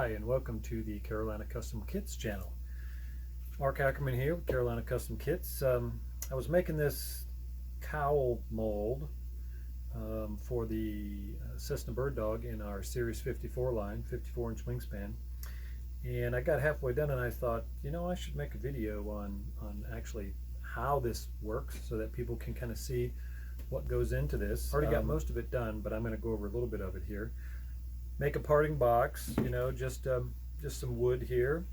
Hi, and welcome to the Carolina Custom Kits channel. Mark Ackerman here with Carolina Custom Kits. I was making this cowl mold for the Cessna bird dog in our Series 54 line, 54-inch wingspan. And I got halfway done and I thought, you know, I should make a video on actually how this works so that people can kind of see what goes into this. Already got most of it done, but I'm going to go over a little bit of it here. Make a parting box, you know, just some wood here,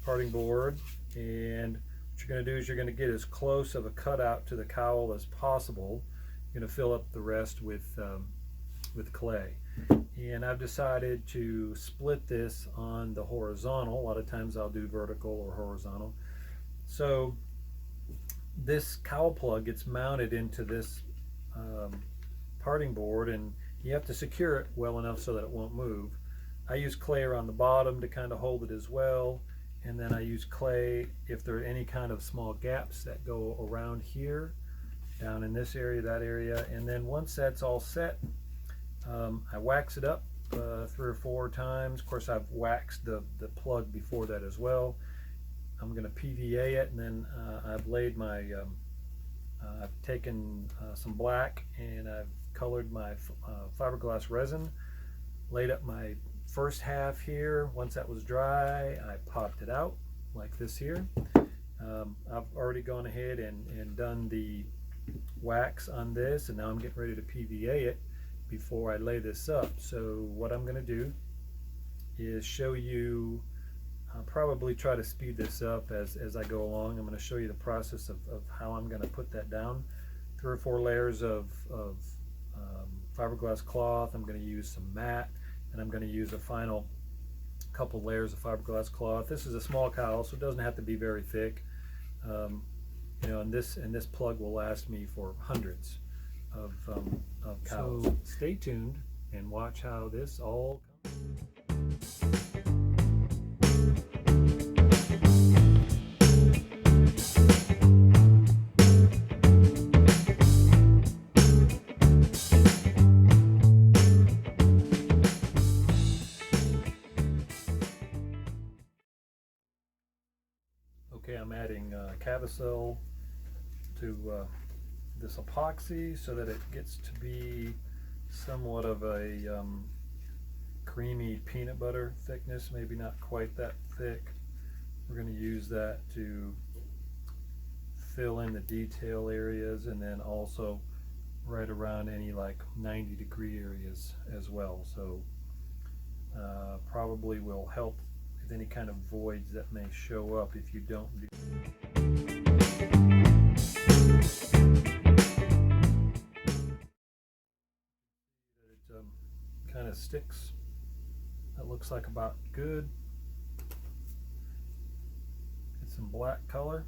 parting board, and what you're going to do is you're going to get as close of a cutout to the cowl as possible. You're going to fill up the rest with clay. And I've decided to split this on the horizontal. A lot of times I'll do vertical or horizontal. So this cowl plug gets mounted into this parting board, and you have to secure it well enough so that it won't move. I use clay around the bottom to kind of hold it as well, and then I use clay if there are any kind of small gaps that go around here, down in this area, that area, and then once that's all set, I wax it up 3 or 4 times. Of course, I've waxed the plug before that as well. I'm going to PVA it, and then I've laid my I've taken some black and I've colored my fiberglass resin, laid up my first half here. Once that was dry, I popped it out like this here. I've already gone ahead and done the wax on this, and now I'm getting ready to PVA it before I lay this up. So what I'm going to do is show you, I'll probably try to speed this up as I go along. I'm going to show you the process of how I'm going to put that down. 3 or 4 layers of fiberglass cloth. I'm going to use some matte, and I'm going to use a final couple layers of fiberglass cloth. This is a small cowl, so it doesn't have to be very thick. You know, and this plug will last me for hundreds of cows. So stay tuned and watch how this all comes. Okay, I'm adding Cavicel to this epoxy so that it gets to be somewhat of a creamy peanut butter thickness, maybe not quite that thick. We're going to use that to fill in the detail areas, and then also right around any like 90-degree areas as well. So probably will help with any kind of voids that may show up if you don't do. It kind of sticks. That looks like about good. Get some black color.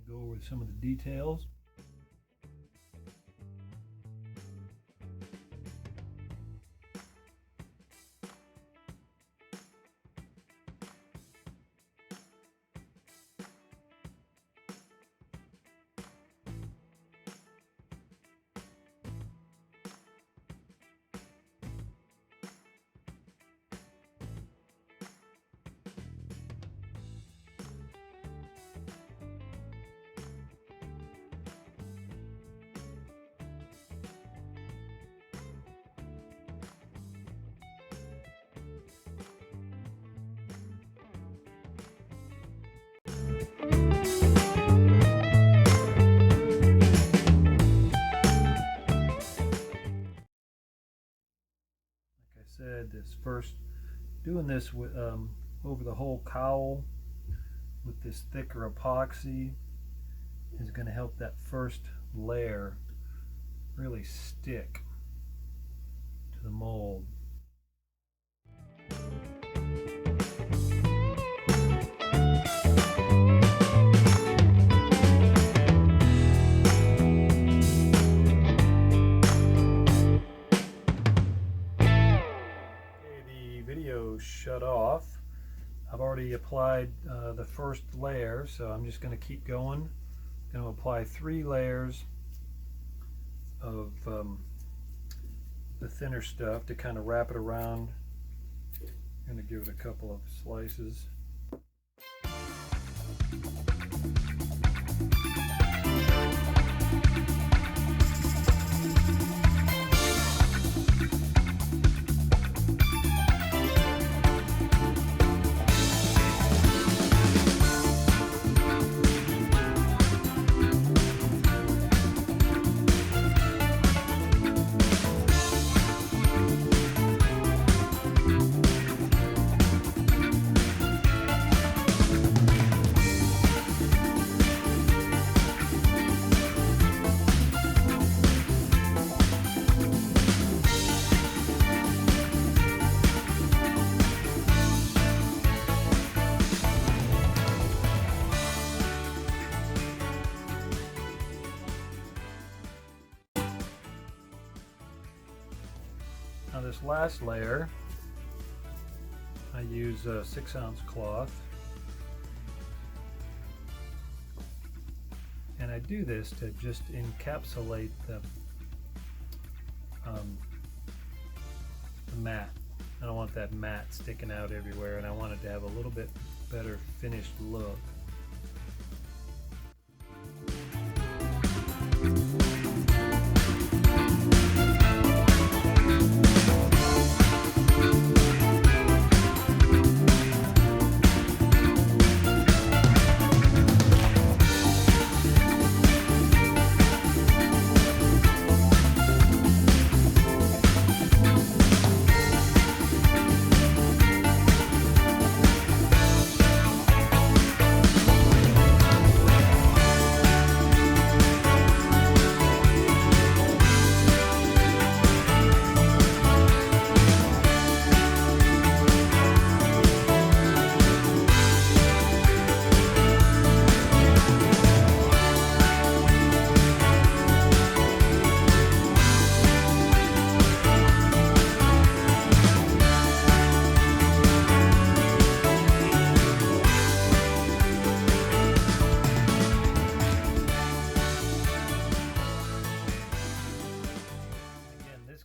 Go over some of the details. Said this first, doing this with over the whole cowl with this thicker epoxy is going to help that first layer really stick to the mold. applied the first layer, so I'm just going to keep going. I'm going to apply 3 layers of the thinner stuff to kind of wrap it around. I'm going to give it a couple of slices. Now this last layer, I use a 6-ounce cloth, and I do this to just encapsulate the mat. I don't want that mat sticking out everywhere, and I want it to have a little bit better finished look.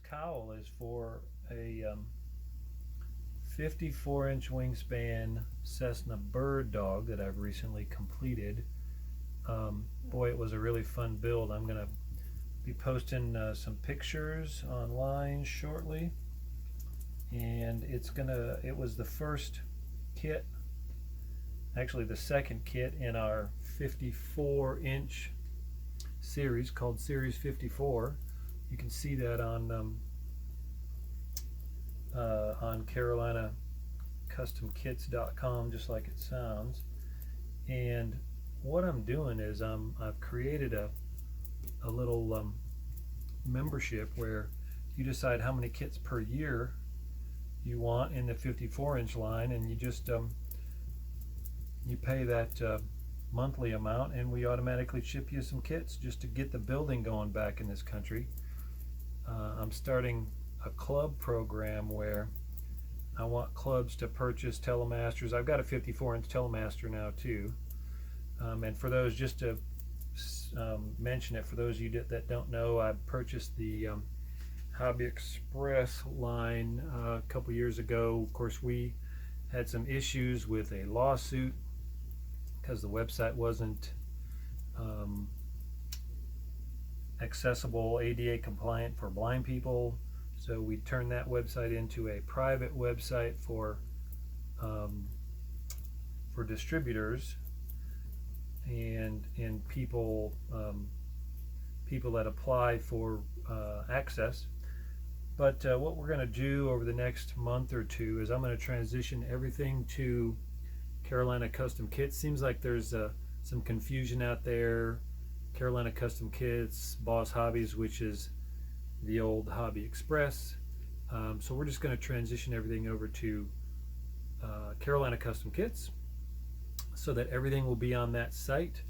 Cowl is for a 54-inch wingspan Cessna bird dog that I've recently completed. Boy, it was a really fun build. I'm going to be posting some pictures online shortly, and it was the first kit, actually the second kit in our 54-inch series called Series 54. You can see that on CarolinaCustomKits.com, just like it sounds. And what I'm doing is I've created a little membership where you decide how many kits per year you want in the 54-inch line, and you just you pay that monthly amount, and we automatically ship you some kits just to get the building going back in this country. I'm starting a club program where I want clubs to purchase Telemasters. I've got a 54-inch Telemaster now too, and for those, just to mention it, for those of you that don't know, I purchased the Hobby Express line a couple years ago. Of course, we had some issues with a lawsuit because the website wasn't accessible, ADA compliant for blind people, so we turned that website into a private website for distributors and people that apply for access. But what we're going to do over the next month or two is I'm going to transition everything to Carolina Custom Kits. Seems like there's some confusion out there. Carolina Custom Kits, Boss Hobbies, which is the old Hobby Express. So we're just going to transition everything over to Carolina Custom Kits so that everything will be on that site.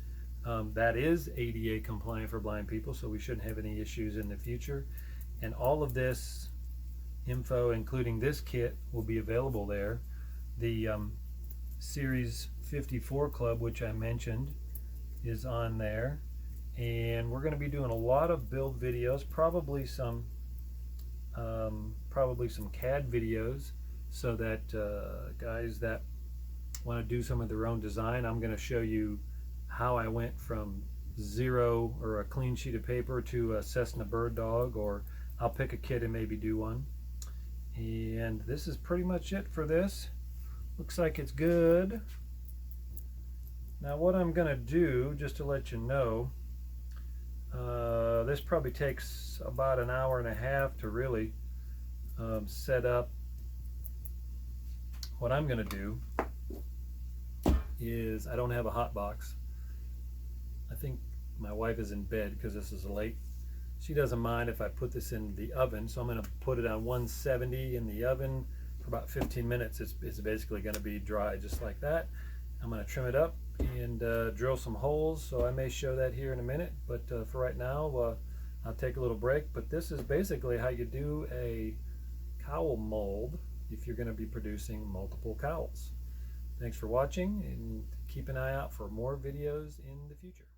That is ADA compliant for blind people, so we shouldn't have any issues in the future. And all of this info, including this kit, will be available there. The Series 54 club, which I mentioned, is on there. And we're going to be doing a lot of build videos, probably some CAD videos, so that guys that want to do some of their own design, I'm going to show you how I went from zero or a clean sheet of paper to a Cessna bird dog, or I'll pick a kit and maybe do one. And this is pretty much it for this. Looks like it's good. Now what I'm going to do, just to let you know, this probably takes about an hour and a half to really set up. What I'm going to do is, I don't have a hot box. I think my wife is in bed because this is late. She doesn't mind if I put this in the oven, so I'm going to put it on 170 in the oven for about 15 minutes. It's basically going to be dry just like that. I'm going to trim it up and drill some holes, so I may show that here in a minute, but for right now I'll take a little break. But this is basically how you do a cowl mold if you're going to be producing multiple cowls. Thanks for watching, and keep an eye out for more videos in the future.